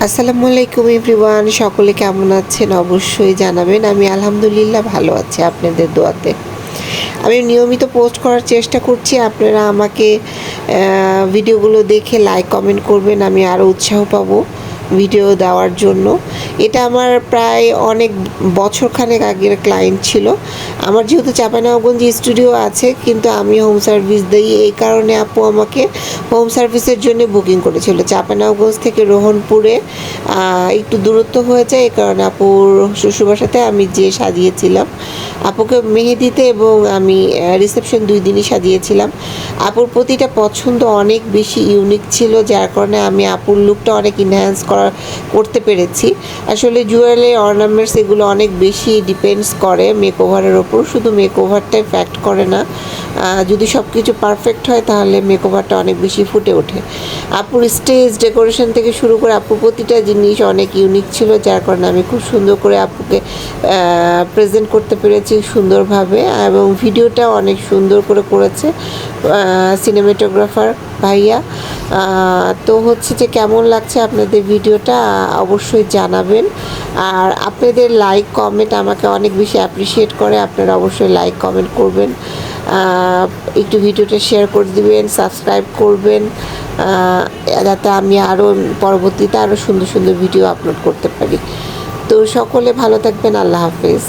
আসসালামু আলাইকুম এভরিওয়ান, সকলে কেমন আছেন অবশ্যই জানাবেন। আমি আলহামদুলিল্লাহ ভালো আছি আপনাদের দোয়াতে। আমি নিয়মিত পোস্ট করার চেষ্টা করছি, আপনারা আমাকে ভিডিওগুলো দেখে লাইক কমেন্ট করবেন, আমি আরও উৎসাহ পাবো ভিডিও দেওয়ার জন্য। এটা আমার প্রায় অনেক বছরখানেক আগের ক্লায়েন্ট ছিল। আমার যেহেতু চাঁপাইনবাবগঞ্জ স্টুডিও আছে, কিন্তু আমি হোম সার্ভিস দিই, এই কারণে আপু আমাকে হোম সার্ভিসের জন্য বুকিং করেছিল। চাঁপাইনবাবগঞ্জ থেকে রোহনপুরে একটু দূরত্ব হয়ে যায়, এই কারণে আপুর শ্বশুরবাসাতে আমি যেয়ে সাজিয়েছিলাম আপুকে মেহেদিতে, এবং আমি রিসেপশন 2 দিনই সাজিয়েছিলাম। আপুর প্রতিটা পছন্দ অনেক বেশি ইউনিক ছিল, যার কারণে আমি আপুর লুকটা অনেক ইনহ্যান্স করতে পেরেছি। আসলে জুয়েলারি অর্নামেন্টস এগুলো অনেক বেশি ডিপেন্ডস করে মেকওভারের ওপর, শুধু মেকওভারটাই ফ্যাক্ট করে না, যদি সব কিছু পারফেক্ট হয় তাহলে মেকওভারটা অনেক বেশি ফুটে ওঠে। আপুর স্টেজ ডেকোরেশন থেকে শুরু করে আপুর প্রতিটা জিনিস অনেক ইউনিক ছিল, যার কারণে আমি খুব সুন্দর করে আপুকে প্রেজেন্ট করতে পেরেছি সুন্দরভাবে, এবং ভিডিওটা অনেক সুন্দর করে করেছে সিনেমাটোগ্রাফার ভাইয়া। তো হচ্ছে যে কেমন লাগছে আপনাদের ভিডিওটা অবশ্যই জানাবেন, আর আপনাদের লাইক কমেন্ট আমাকে অনেক বেশি অ্যাপ্রিসিয়েট করে। আপনারা অবশ্যই লাইক কমেন্ট করবেন, একটু ভিডিওটা শেয়ার করে দিবেন, সাবস্ক্রাইব করবেন, যাতে আমি আরও পরবর্তীতে আরও সুন্দর সুন্দর ভিডিও আপলোড করতে পারি। তো সকলে ভালো থাকবেন, আল্লাহ হাফেজ।